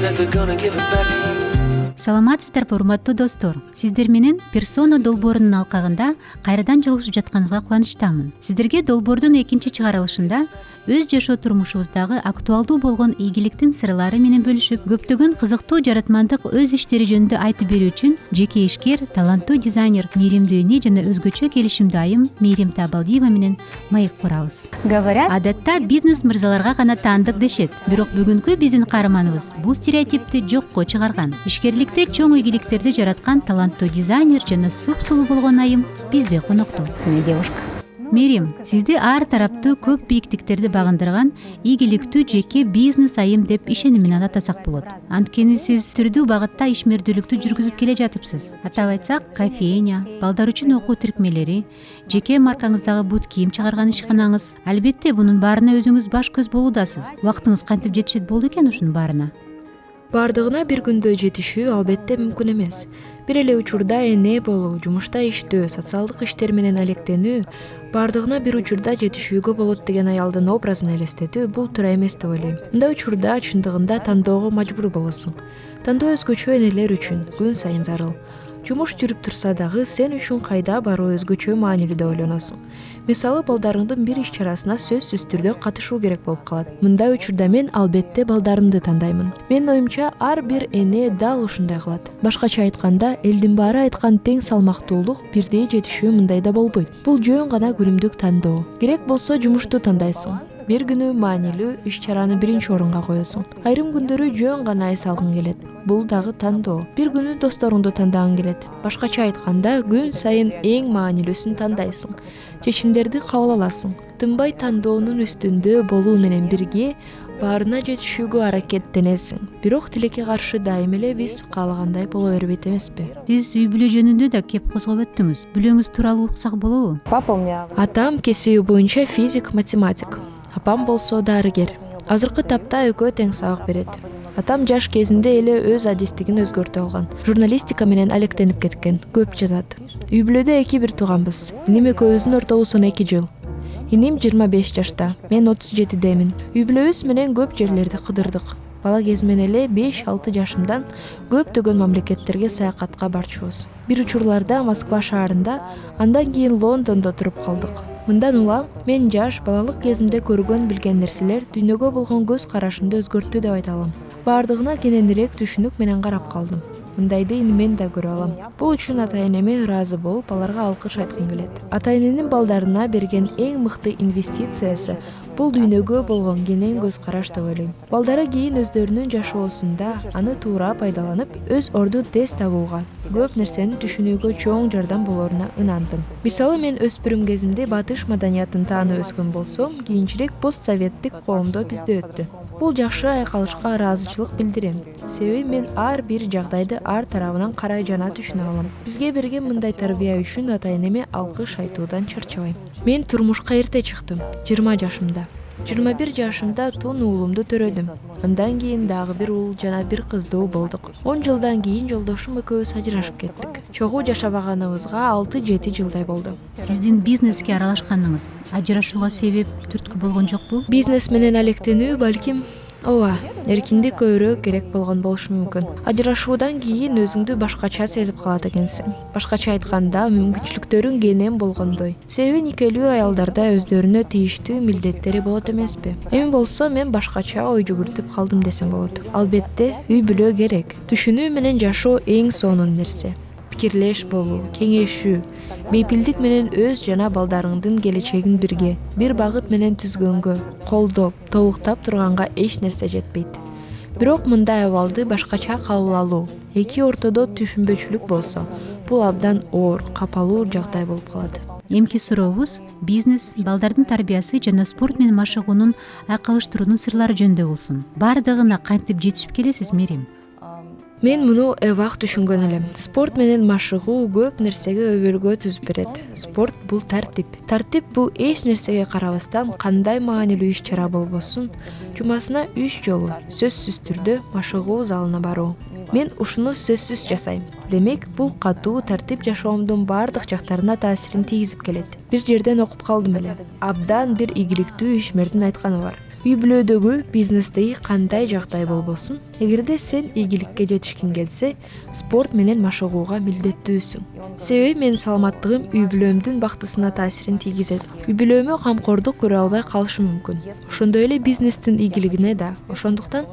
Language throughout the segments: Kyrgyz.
that they're gonna give it back to you. Саламатсыздарбы, урматтуу достор. Сиздер менен персона долбоорунун алкагында кайрадан жолугушуп жатканыңызга кубанычтамын. Сиздерге долбоордун экинчи чыгарылышында өз жашоо турмушубуздагы актуалдуу болгон ийгиликтин сырлары менен бөлүшүп, көптөгөн кызыктуу жаратмандык өз иштери жөнүндө айтып берүү үчүн жеке ишкер, таланттуу дизайнер Мээрим Дүйнө жана өзгөчө келишимдүү айым Мээрим Табалдиева менен маек курабыз. Говорят, Адатта бизнес мырзаларга гана таандык дешет. Бирок бүгүнкү биздин каарманыбыз бул стереотипти жокко чыгарган. Ишкерликте чоң ийгиликтерди жараткан таланттуу дизайнер жана супсулуу болгон айым бизде конокто. девушка. Мээрим, сизди ар тараптуу көп бийиктиктерди багындырган ийгиликтүү жеке бизнес айым деп ишеним менен атасак болот. Анткени сиз түрдүү багытта ишмердүүлүктү жүргүзүп келе жатыпсыз. Атап айтсак, кофейня, балдар үчүн окуу тиркмелери, жеке маркаңыздагы бут кийим чыгарган ишканаңыз. Албетте, бунун баарына өзүңүз баш көз болуудасыз. Убактыңыз кантип жетишет болду экен ушунун баарына? Бардыгына бир күндө жетишүү албетте мүмкүн эмес. Бир эле учурда эне болуу, жумушта иштөө, социалдык иштер менен алектенүү, бардыгына бир учурда жетишүүгө болот деген аялдын образын элестетүү бул туура эмес деп ойлойм. Мындай учурда чындыгында тандоого мажбур болосуң. Тандоо өзгөчө энелер үчүн күн сайын зарыл. Жумуш жүрүп турса дагы сен үчүн кайда баруу өзгөчө маанилүү деп ойлоносуң. Мисалы, балдарыңдын бир иш чарасына сөзсүз түрдө катышуу керек болуп калат. Мындай учурда мен албетте балдарымды тандаймын. Менин оюмча ар бир эне дал ушундай кылат. Башкача айтканда, элдин баары айткан тең салмактуулук, бирдей жетишүү мындайда болбойт. Бул жөн гана күнүмдүк тандоо. Керек болсо жумушту тандайсың. Бир күнү маанилүү иш чараны биринчи орунга коесуң. Айрым күндөрү жөн гана эс алгың келет. Бул дагы тандоо. Бир күнү досторуңду тандагың келет. Башкача айтканда, күн сайын эң маанилүүсүн тандайсың. Чечимдерди кабыл аласың. Тынбай тандоонун үстүндө болуу менен бирге баарына жетишүүгө аракеттенесиң. Бирок тилекке каршы дайым эле биз каалагандай боло бербейт эмеспи? Сиз үй бүлө жөнүндө да кеп козгоп өттүңүз. Бүлөңүз тууралуу уксак болобу? Папа у меня Атам кесиби боюнча физик, математик. Апам болсо дарыгер. Азыркы тапта экөө тең сабак берет. Атам жаш кезинде эле өз адистигин өзгөртүп алган. Журналистика менен алектенип кеткен, көп жазат. Үй бүлөдө 2-1 тууганбыз. Иним экөөбүздүн ортобуз 12 жыл. Иним 25 жашта, мен 37-демин. Үй бүлөбүз менен көп жерлерди кыдырдык. Бала кезимен эле 5-6 жашымдан көптөгөн мамлекеттерге саякатка барчубуз. Бир учурларда Москва шаарында, андан кийин Лондондо туруп калдык. Мындан улам мен жаш балалык кезимде көргөн билген нерселер дүйнөгө болгон көз карашымды өзгөрттү деп айта алам. Бардыгына кененирээк түшүнүк менен карап калдым. Мындайды мен да көрө алам. Бул үчүн ата-энеме ыраазы болуп, аларга алкыш айткым келет. Ата-эненин балдарына берген эң мыкты инвестициясы бул дүйнөгө болгон кенен көз караш деп ойлойм. Балдары кийин өздөрүнүн жашоосунда аны туура пайдаланып, өз ордун тез табууга, көп нерсени түшүнүүгө чоң жардам болоруна ынандым. Мисалы, мен өспүрүм кезимде батыш маданиятын таанып өскөн болсом, кийинчерээк постсоветтик коомдо бизде өттү. Бул жакшы айкалышка ыраазычылык билдирем. Себеби мен ар бир жагдайды ар тарабынан карай жана түшүнө алам. Бизге берген мындай тарбия үчүн ата-энеме алкыш айтуудан чарчабайм. Мен турмушка эрте чыктым, 20 жашымда. 21 жашымда тун уулумду төрөдүм. Андан кийин дагы бир уул жана бир кыздуу болдук. 10 жылдан кийин жолдошум экөөбүз ажырашып кеттик. Чогуу жашабаганыбызга 6-7 жылдай болду. Сиздин бизнеске аралашканыңыз ажырашууга себеп түрткү болгон жокпу? Бизнес менен алектенүү балким ооба, эркиндик көбүрөөк керек болгон болушу мүмкүн. Ажырашуудан кийин өзүңдү башкача сезип калат экенсиң. Башкача айтканда, мүмкүнчүлүктөрүң кенен болгондой. Себеби никелүү аялдарда өздөрүнө тийиштүү милдеттери болот эмеспи? Эми болсо мен башкача ой жүгүртүп калдым десем болот. Албетте, үй бүлө керек. Түшүнүү менен жашоо эң сонун нерсе. Пикирлеш болуу, кеңешүү, бейпилдик менен өз жана балдарыңдын келечегин бирге, бир багыт менен түзгөнгө, колдоп, толуктап турганга эч нерсе жетпейт. Бирок мындай абалды башкача кабыл алуу, эки ортодо түшүнбөчүлүк болсо, бул абдан оор, капалуу жагдай болуп калат. Эмки сурообуз бизнес, балдардын тарбиясы жана спорт менен машыгуунун айкалыштыруунун сырлары жөнүндө болсун. Бардыгына кантип жетишип келесиз, Мээрим? Мен муну эвак түшүнгөн элем. Спорт менен машыгуу көп нерсеге өбөлгө түзүп берет. Спорт бул тартип. Тартип бул эч нерсеге карабастан кандай маанилүү иш чара болбосун, жумасына 3 жолу сөзсүз түрдө машыгуу залына баруу. Мен ушуну сөзсүз жасайм. Демек, бул катуу тартип жашоомдун бардык жактарына таасирин тийгизип келет. Бир жерден окуп калдым эле. Абдан бир ийгиликтүү ишмердин айтканы бар. үй бүлөдөгү, бизнестеги кандай жагдай болбосун, эгерде сен ийгиликке жетишкиң келсе, спорт менен машыгууга милдеттүүсүң. Себеби менин саламаттыгым үй бүлөмдүн бактысына таасирин тийгизет. Үй бүлөмө камкордук көрө албай калышым мүмкүн. Ошондой эле бизнестин ийгилигине да. Ошондуктан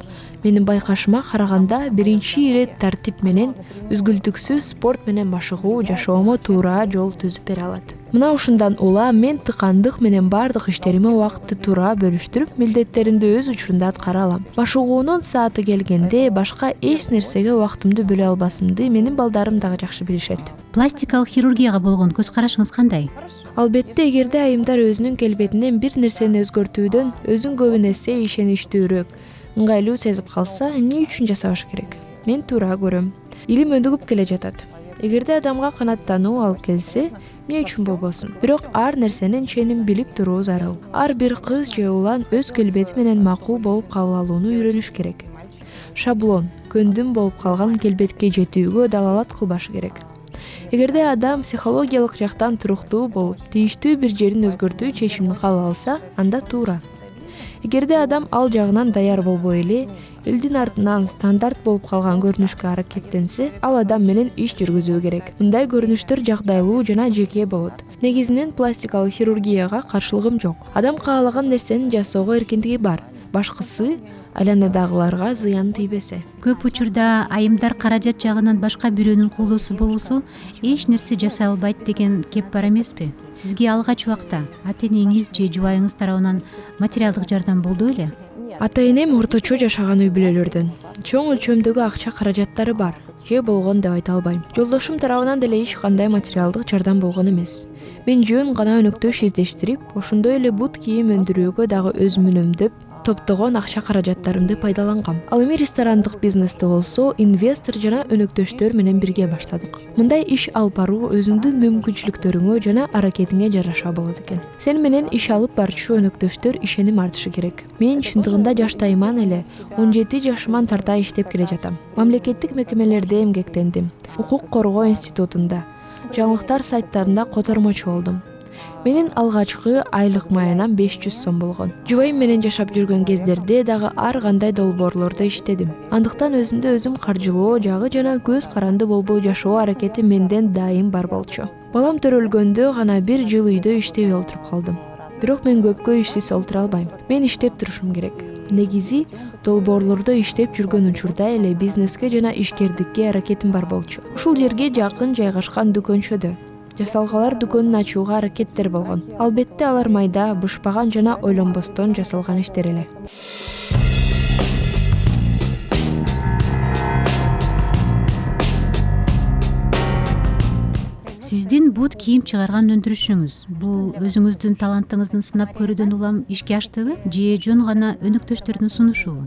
менин байкашыма караганда биринчи ирет тартип менен үзгүлтүксүз спорт менен машыгуу жашоомо туура жол түзүп бере алат. Мына ушундан улам мен тыкандык менен бардык иштериме убакытты туура бөлүштүрүп, милдеттеримди өз учурунда аткара алам. Машыгуунун сааты келгенде башка эч нерсеге убактымды бөлө албасымды менин балдарым дагы жакшы билишет. Пластикалык хирургияга болгон көз карашыңыз кандай? Албетте, эгерде айымдар өзүнүн келбетинен бир нерсени өзгөртүүдөн өзүн көбүн эсе ишеничтүүрөөк, ыңгайлуу сезип калса, эмне үчүн жасабаш керек? Мен туура көрөм. Илим өнүгүп келе жатат. Эгерде адамга канааттануу алып келсе, эмне үчүн болбосун? Бирок ар нерсенин ченин билип туруу зарыл. Ар бир кыз же улан өз келбети менен макул болуп кабыл алууну үйрөнүш керек. Шаблон, көндүм болуп калган келбетке жетүүгө далалат кылбашы керек. Эгерде адам психологиялык жактан туруктуу болуп, тийиштүү бир жерин өзгөртүү чечимин кабыл алса, анда туура. Эгерде адам ал жагынан даяр болбой эле, элдин артынан стандарт болуп калган көрүнүшкө аракеттенсе, ал адам менен иш жүргүзүү керек. Мындай көрүнүштөр жагдайлуу жана жеке болот. Негизинен пластикалык хирургияга каршылыгым жок. Адам каалаган нерсени жасоого эркиндиги бар. Башкысы айланадагыларга зыян тийбесе. Көп учурда айымдар каражат жагынан башка бирөөнүн колдоосу болуусу эч нерсе жасай албайт деген кеп бар эмеспи? Сизге алгач убакта ата-энеңиз же жубайыңыз тарабынан материалдык жардам болду беле? Ата-энем орточо жашаган үй бүлөлөрдөн. Чоң өлчөмдөгү акча каражаттары бар, же болгон деп айта албайм. Жолдошум тарабынан деле эч кандай материалдык жардам болгон эмес. Мен жөн гана өнөктөш издештирип, ошондой эле бут кийим өндүрүүгө дагы өзүм үнөмдөп, топтогон акча каражаттарымды пайдалангам. Ал эми ресторандык бизнести болсо, инвестор жана өнөктөштөр менен бирге баштадык. Мындай иш алып баруу өзүңдүн мүмкүнчүлүктөрүңө жана аракетиңе жараша болот экен. Сен менен иш алып барчу өнөктөштөр ишеним артышы керек. Мен чындыгында жаштайман эле 17 жашыман тарта иштеп келе жатам. Мамлекеттик мекемелерде эмгектендим. Укук коргоо институтунда, жаңылыктар сайттарында котормочу болдум. Менин алгачкы айлык маянам 500 сом болгон. Жубайым менен жашап жүргөн кездерде дагы ар кандай долбоорлордо иштедим. Андыктан өзүмдү өзүм каржылоо жагы жана көз каранды болбой жашоо аракети менден дайым бар болчу. Балам төрөлгөндө гана 1 жыл үйдө иштебей олтуруп калдым. Бирок мен көпкө ишсиз олтура албайм. Мен иштеп турушум керек. Негизи долбоорлордо иштеп жүргөн учурда эле бизнеске жана ишкердикке аракетим бар болчу. Ушул жерге жакын жайгашкан дүкөнчөдө жасалгалар дүкөнүн ачууга аракеттер болгон. Албетте алар майда, бышпаган жана ойлонбостон жасалган иштер эле. Сиздин бут кийим чыгарган өндүрүшүңүз бул өзүңүздүн талантыңызды сынап көрүүдөн улам ишке аштыбы же жөн гана өнөктөштөрдүн сунушубу?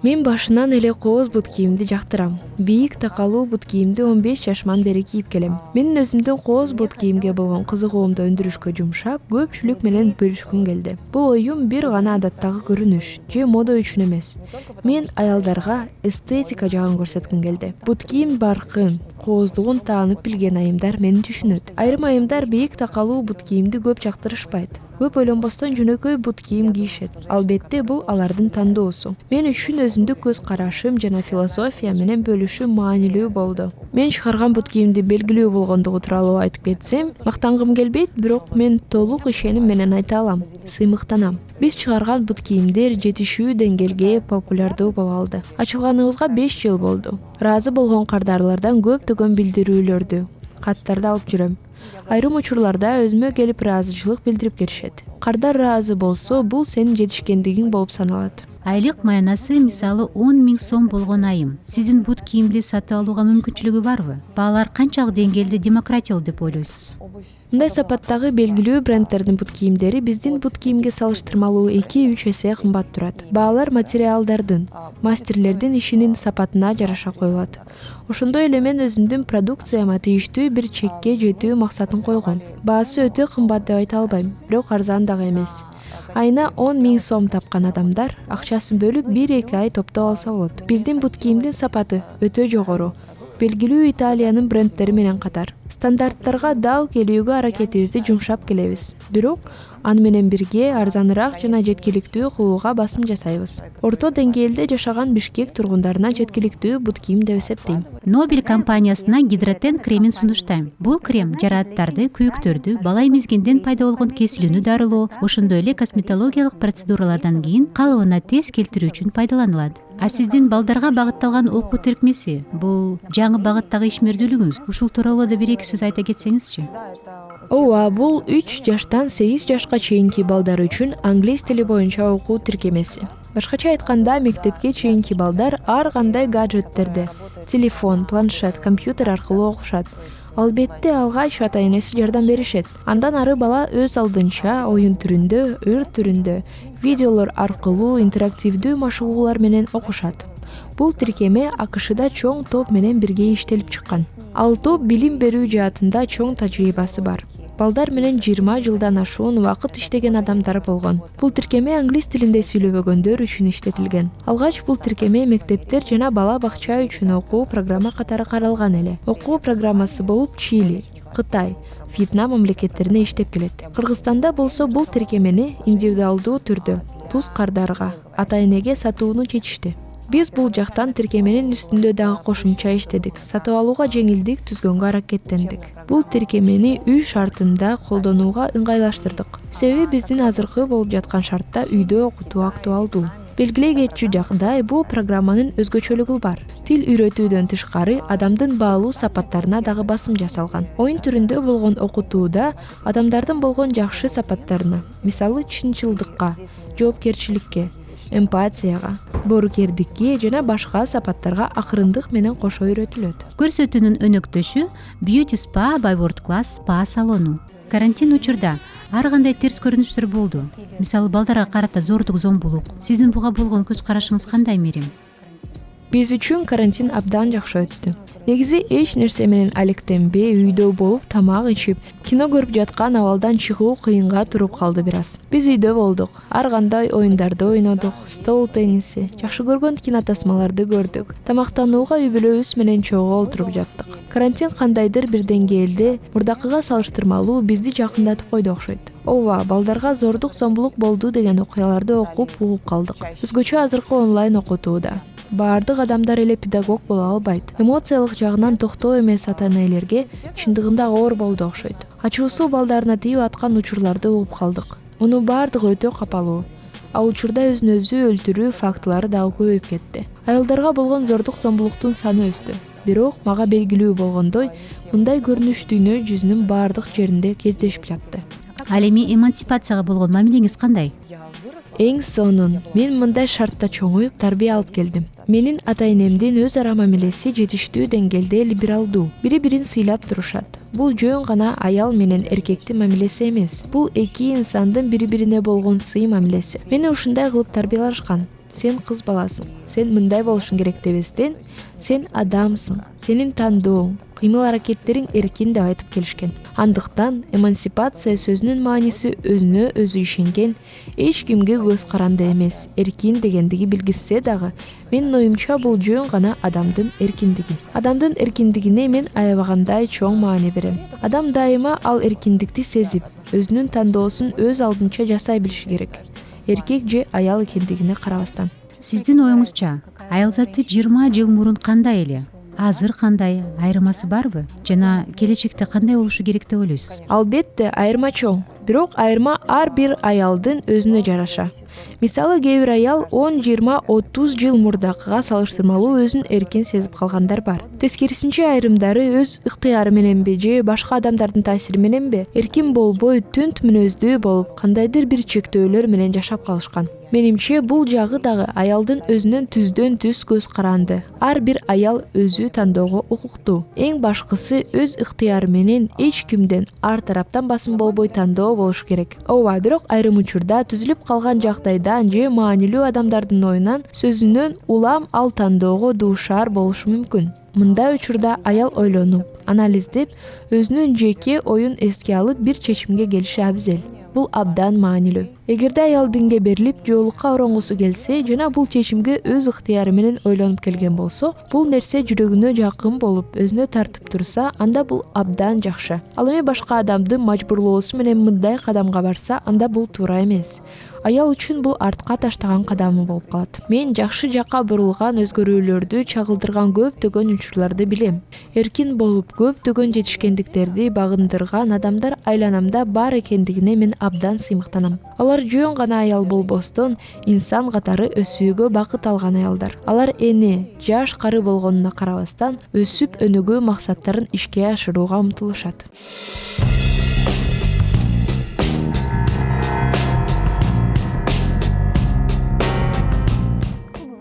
Мен башынан эле кооз бут кийимди жактырам. Бийик такалуу бут кийимди 15 жашыман бери кийип келем. Менин өзүмдүн кооз бут кийимге болгон кызыгуумду өндүрүшкө жумшап, көпчүлүк менен бөлүшкүм келди. Бул оюм бир гана адаттагы көрүнүш же мода үчүн эмес. Мен аялдарга эстетика жагын көрсөткүм келди. Бут кийим баркын, кооздугун таанып билген айымдар мени түшүнөт. Айрым айымдар бийик такалуу бут кийимди көп жактырышпайт. Көп ойлонбостон жөнөкөй бут кийим кийишет. Албетте бул алардын тандоосу. Мен үчүн өзүмдүк көз карашым жана философия менен бөлүшүү маанилүү болду. Мен чыгарган бут кийимди белгилүү болгондугу тууралуу айтып кетсем, мактангым келбейт, бирок мен толук ишеним менен айта алам, сыймыктанам. Биз чыгарган бут кийимдер жетишүү деңгээлге популярдуу боло алды. Ачылганыбызга 5 жыл болду. Ыраазы болгон кардарлардан көптөгөн билдирүүлөрдү, каттарды алып жүрөм. Айрым учурларда өзүмө келип ыраазычылык билдирип кетишет. Кардар ыраазы болсо, бул сенин жетишкендигиң болуп саналат. Айлык маянасы мисалы 10 000 сом болгон айым. Сиздин бут кийимди сатып алууга мүмкүнчүлүгү барбы? Баалар канчалык деңгээлде демократиялуу деп ойлойсуз? Мындай сапаттагы белгилүү брендтердин бут кийимдери биздин бут кийимге салыштырмалуу 2-3 эсе кымбат турат. Баалар материалдардын, мастерлердин ишинин сапатына жараша коюлат. Ошондой эле мен өзүмдүн продукцияма тийиштүү бир чекке жетүү максатын койгом. Баасы өтө кымбат деп айта албайм, бирок арзан дагы эмес. Айына 10 000 сом тапкан адамдар акчасын бөлүп 1-2 ай топтоп алса болот. Биздин бут кийимдин сапаты өтө жогору. белгилүү Италиянын брендтери менен катар стандарттарга дал келүүгө аракетибизди жумшап келебиз. Бирок аны менен бирге арзаныраак жана жеткиликтүү кылууга басым жасайбыз. Орто деңгээлде жашаган Бишкек тургундарына жеткиликтүү бут кийим деп эсептейм. Нобель компаниясына Гидротен кремин сунуштайм. Бул крем жарааттарды, күйүктөрдү, бала эмизгенден пайда болгон кесилүүнү дарылоо, ошондой эле косметологиялык процедуралардан кийин калыбына тез келтирүү үчүн пайдаланылат. А сиздин балдарга багытталган окуу тиркмеси, бул жаңы багыттагы ишмердүүлүгүңүз. Ушул тууралуу да бир эки сөз айта кетсеңизчи. Ооба, бул 3 жаштан 8 жашка чейинки балдар үчүн англис тили боюнча окуу тиркемеси. Башкача айтканда, мектепке чейинки балдар ар кандай гаджеттерде, телефон, планшет, компьютер аркылуу окушат. Албетте алгач ата-энеси жардам беришет. Андан ары бала өз алдынча оюн түрүндө, ыр түрүндө, видеолор аркылуу интерактивдүү машыгуулар менен окушат. Бул тиркеме АКШда чоң топ менен бирге иштелип чыккан. Ал топ билим берүү жаатында чоң тажрыйбасы бар. Балдар менен 20 жылдан ашуун убакыт иштеген адамдар болгон. Бул тиркеме англис тилинде сүйлөбөгөндөр үчүн иштетилген. Алгач бул тиркеме мектептер жана бала бакча үчүн окуу программа катары каралган эле. Окуу программасы болуп Чили, Кытай, Вьетнам мамлекеттерине иштеп келет. Кыргызстанда болсо бул тиркемени индивидуалдуу түрдө туз-кардарга, ата-энеге сатууну чечишти. Биз бул жактан тиркеменин үстүндө дагы кошумча иштедик. Сатып алууга жеңилдик түзгөнгө аракеттендик. Бул тиркемени үй шартында колдонууга ыңгайлаштырдык. Себеби биздин азыркы болуп жаткан шартта үйдө окутуу актуалдуу. Белгилей кетчү жагдай, бул программанын өзгөчөлүгү бар. Тил үйрөтүүдөн тышкары адамдын баалуу сапаттарына дагы басым жасалган. Оюн түрүндө болгон окутууда адамдардын болгон жакшы сапаттарына, мисалы чынчылдыкка, жоопкерчиликке, эмпатияга, боорукердикке жана башка сапаттарга акырындык менен кошо үйрөтүлөт. Көрсөтүүнүн өнөктөшү Beauty Spa by World Class Spa салону. Карантин учурда ар кандай терс көрүнүштөр болду. Мисалы балдарга карата зордук, зомбулук. Сиздин буга болгон көз карашыңыз кандай, Мирим? Биз үчүн карантин абдан жакшы өттү. Негизи эч нерсе менен алектенбей, үйдө болуп, тамак ичип, кино көрүп жаткан абалдан чыгуу кыйынга туруп калды бир аз. Биз үйдө болдук, ар кандай оюндарды ойнодук, стол тенниси, жакшы көргөн кинотасмаларды көрдүк. Тамактанууга үй бүлөбүз менен чогуу олтуруп жаттык. Карантин кандайдыр бир деңгээлде мурдакыга салыштырмалуу бизди жакындатып койду окшойт. Ооба, балдарга зордук, зомбулук болду деген окуяларды окуп, угуп калдык. Өзгөчө азыркы онлайн окутууда баардык адамдар эле педагог боло албайт. Эмоциялык жагынан токтоо эмес ата-энелерге чындыгында оор болду окшойт. Ачуусу балдарына тийип аткан учурларды угуп калдык. Муну баардыгы өтө капалуу. Ал учурда өзүн өзү өлтүрүү фактылары дагы көбөйүп кетти. Аялдарга болгон зордук, зомбулуктун саны өстү. Бирок мага белгилүү болгондой, мындай көрүнүш дүйнө жүзүнүн баардык жеринде кездешип жатты. Ал эми эмансипацияга болгон мамилеңиз кандай? Эң сонун мен мындай шартта чоңоюп тарбия алып келдим. Менин ата-энемдин өз ара мамилеси жетиштүү деңгээлде либералдуу. Бири-бирин сыйлап турушат. Бул жөн гана аял менен эркектин мамилеси эмес. Бул эки инсандын бири-бирине болгон сый мамилеси. Мени ушундай кылып тарбиялашкан. Сен кыз баласың. Сен мындай болушуң керек дебестен, сен адамсың. Сенин тандооң, кыймыл-аракеттериң эркин деп айтып келишкен. Андыктан эмансипация сөзүнүн мааниси өзүнө өзү ишенген, эч кимге көз каранды эмес, эркин дегендиги билгизсе дагы, менин оюмча бул жөн гана адамдын эркиндиги. Адамдын эркиндигине мен аябагандай чоң маани берем. Адам дайыма ал эркиндикти сезип, өзүнүн тандоосун өз алдынча жасай билиши керек. Эркек же аял экендигине карабастан. Сиздин оюңузча, аял заты 20 жыл мурун кандай эле? Азыр кандай, айырмасы барбы? Жана келечекте кандай болушу керек деп ойлойсуз? Албетте, айырма чоң. Бирок айырма ар бир аялдын өзүнө жараша. Мисалы, кээ бир аял 10, 20, 30 жыл мурдакыга салыштырмалуу өзүн эркин сезип калгандар бар. Тескерисинче айрымдары өз ыктыяры мененби же башка адамдардын таасири мененби эркин болбой, түнт мүнөздүү болуп, кандайдыр бир чектөөлөр менен жашап калышкан. Менимче бул жагы дагы аялдын өзүнүн түздөн түз көз каранды. Ар бир аял өзү тандоого укуктуу. Эң башкысы өз ыктыяры менен эч кимден ар тараптан басым болбой тандоо болуш керек. Ооба, бирок айрым учурда түзүлүп калган жагдайдан же маанилүү адамдардын оюнан сөзүнөн улам ал тандоого дуушар болушу мүмкүн. Мындай учурда аял ойлонуп, анализдеп, өзүнүн жеке оюн эске алып бир чечимге келиши абзел. Бул абдан маанилүү. Эгерде аял динге берилип жоолукка оронгусу келсе жана бул чечимге өз ыктыяры менен ойлонуп келген болсо, бул нерсе жүрөгүнө жакын болуп, өзүнө тартып турса, анда бул абдан жакшы. Ал эми башка адамды мажбурлоосу менен мындай кадамга барса, анда бул туура эмес. Аял үчүн бул артка таштаган кадамы болуп калат. Мен жакшы жакка бурулган өзгөрүүлөрдү чагылдырган көптөгөн учурларды билем. Эркин болуп, көптөгөн жетишкендиктерди багындырган адамдар айланамда бар экендигине мен абдан сыймыктанам. Алар жөн гана аял болбостон, инсан катары өсүүгө бакыт алган аялдар. Алар эне, жаш кары болгонуна карабастан, өсүп өнүгүү максаттарын ишке ашырууга умтулушат.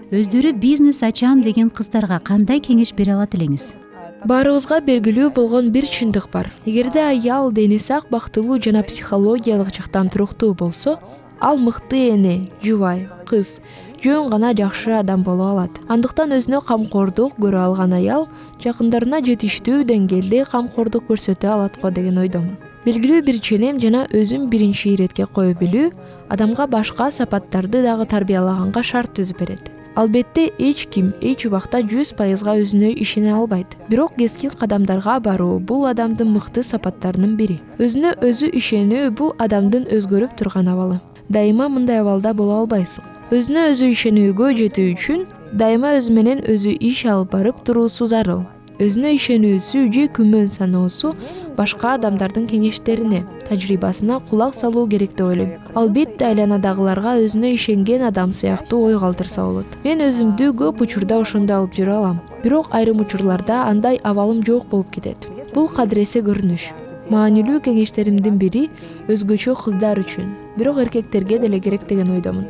Өздөрү бизнес ачам деген кыздарга кандай кеңеш бере алат элеңиз? Баарыбызга белгилүү болгон бир чындык бар. Эгерде аял дени сак, бактылуу жана психологиялык жактан туруктуу болсо, ал мыкты эне, жубай, кыз, жөн гана жакшы адам боло алат. Андыктан өзүнө камкордук көрө алган аял жакындарына жетиштүү деңгээлде камкордук көрсөтө алат го деген ойдомун. Белгилүү бир ченем жана өзүн биринчи иретке кое билүү адамга башка сапаттарды дагы тарбиялаганга шарт түзүп берет. Албетте эч ким эч убакта 100% өзүнө ишене албайт. Бирок кескин кадамдарга баруу бул адамдын мыкты сапаттарынын бири. Өзүнө өзү ишенүү бул адамдын өзгөрүп турган абалы. Дайыма мындай абалда боло албайсың. Өзүнө өзү ишенүүгө жетүү үчүн дайыма өзү менен өзү иш алып барып туруусу зарыл. Өзүнө ишенүүсү же күмөн саноосу башка адамдардын кеңештерине, тажрыйбасына кулак салуу керек деп ойлойм. Албетте айланадагыларга өзүнө ишенген адам сыяктуу ой калтырса болот. Мен өзүмдү көп учурда ошондой алып жүрө алам. Бирок айрым учурларда андай абалым жок болуп кетет. Бул кадыресе көрүнүш. Маанилүү кеңештеримдин бири өзгөчө кыздар үчүн, бирок эркектерге деле керек деген ойдомун.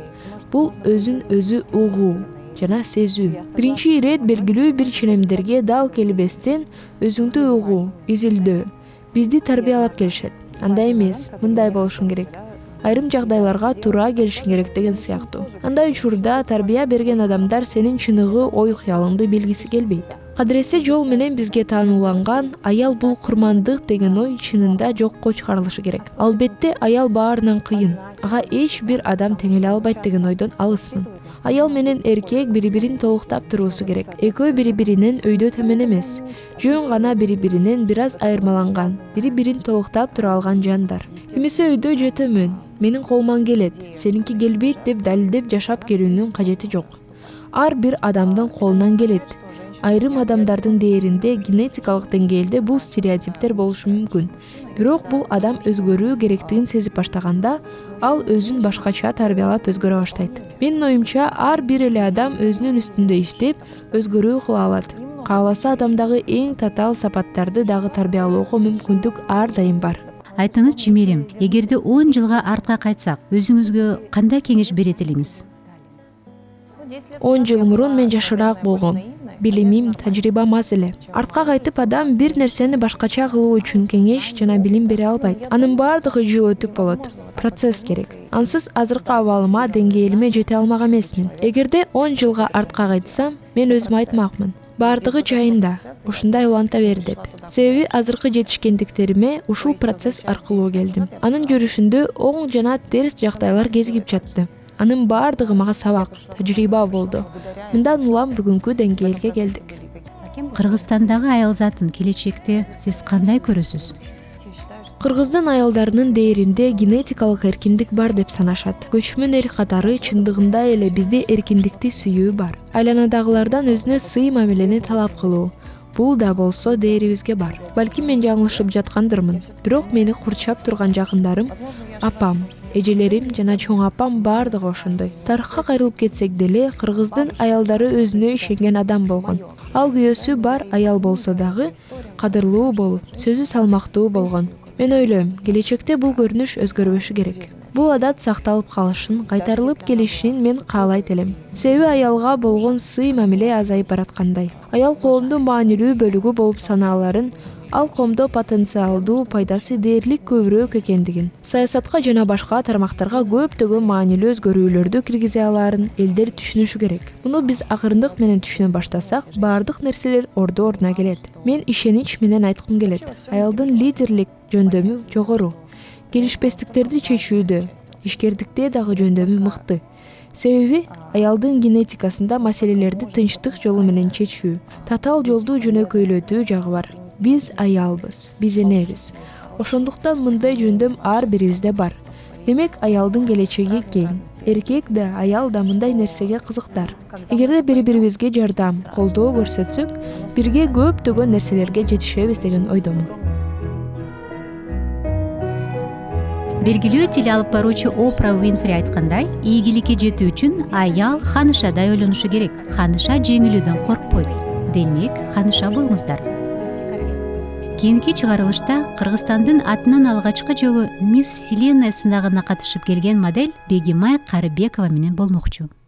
Бул өзүн өзү угуу жана сезүү. Биринчи ирет белгилүү бир ченемдерге дал келбестен өзүңдү угуу, изилдөө. Бизди тарбиялап келишет. Андай эмес, мындай болушуң керек. Айрым жагдайларга туура келишиң керек деген сыяктуу. Андай учурда тарбия берген адамдар сенин чыныгы ой кыялыңды билгиси келбейт. Кадыресе жол менен бизге таанууланган аял бул курмандык деген ой чынында жокко чыгарылышы керек. Албетте аял баарынан кыйын. Ага эч бир адам теңеле албайт деген ойдон алысмын. Аял менен эркек бири-бирин толуктап туруусу керек. Экөө бири-биринен өйдө төмөн эмес. Жөн гана бири-биринен бир аз айырмаланган, бири-бирин толуктап тура алган жандар. Кимиси өйдө же төмөн, менин колуман келет, сенинки келбейт деп далилдеп жашап келүүнүн кажети жок. Ар бир адамдын колунан келет. Айрым адамдардын дээринде генетикалык деңгээлде бул стереотиптер болушу мүмкүн. Бирок бул адам өзгөрүү керектигин сезип баштаганда, ал өзүн башкача тарбиялап өзгөрө баштайт. Менин оюмча, ар бир эле адам өзүнүн үстүндө иштеп, өзгөрүү кыла алат. Кааласа адамдагы эң татаал сапаттарды дагы тарбиялоого мүмкүндүк ар дайым бар. Айтыңызчы Мерим, эгерде 10 жылга артка кайтсак, өзүңүзгө кандай кеңеш берет элеңиз? 10 жыл мурун мен жашыраак болгом. Билимим, тажрыйбам аз эле. Артка кайтып адам бир нерсени башкача кылуу үчүн кеңеш жана билим бере албайт. Анын баардыгы жыл өтүп болот. Процесс керек. Ансыз азыркы абалыма, деңгээлиме жете алмак эмесмин. Эгерде 10 жылга артка кайтсам, мен өзүм айтмакмын. Баардыгы жайында, ушундай уланта бер деп. Себеби азыркы жетишкендиктериме ушул процесс аркылуу келдим. Анын жүрүшүндө оң жана терс жагдайлар кезигип жатты. Анын баардыгы мага сабак, тажрыйба болду. Мындан улам бүгүнкү деңгээлге келдик. Кыргызстандагы аял затын келечекте сиз кандай көрөсүз? Кыргыздын аялдарынын дээринде генетикалык эркиндик бар деп санашат. Көчмөн эл катары чындыгында эле бизде эркиндикти сүйүү бар. Айланадагылардан өзүнө сый мамилени талап кылуу. Бул да болсо дээрибизге бар. Балким мен жаңылышып жаткандырмын. Бирок мени курчап турган жакындарым, апам, эжелерим жана чоң апам баардыгы ошондой. Тарыхка кайрылып кетсек деле, кыргыздын аялдары өзүнө ишенген адам болгон. Ал күйөөсү бар аял болсо дагы кадырлуу болуп, сөзү салмактуу болгон. Мен ойлойм, келечекте бул көрүнүш өзгөрбөшү керек. Бул адат сакталып калышын, кайтарылып келишин мен каалайт элем. Себеби аялга болгон сый мамиле азайып бараткандай. Аял коомдун маанилүү бөлүгү болуп санааларын, ал коомдо потенциалдуу пайдасы дээрлик көбүрөөк экендигин, саясатка жана башка тармактарга көптөгөн маанилүү өзгөрүүлөрдү киргизе алаарын элдер түшүнүшү керек. Муну биз акырындык менен түшүнө баштасак, баардык нерселер ордуна келет. Мен ишенич менен айткым келет. Аялдын лидерлик жөндөмү жогору. Келишпестиктерди чечүүдө, ишкердикте дагы жөндөмү мыкты. Себеби аялдын генетикасында маселелерди тынчтык жолу менен чечүү, татаал жолду жөнөкөйлөтүү жагы бар. Биз аялбыз, биз энебиз. Ошондуктан мындай жөндөм ар бирибизде бар. Демек аялдын келечеги кең. Эркек да, аял да мындай нерсеге кызыктар. Эгерде бири-бирибизге жардам, колдоо көрсөтсөк, бирге көптөгөн нерселерге жетишебиз деген ойдомун. Белгилүү теле алып баруучу Опра Уинфри айткандай, ийгиликке жетүү үчүн аял ханышадай ойлонушу керек. Ханыша жеңилүүдөн коркпойт. Демек, ханыша болуңуздар. Кийинки чыгарылышта Кыргызстандын атынан алгачкы жолу Мисс Вселенная сынагына катышып келген модель Бегимай Карыбекова менен болмокчу.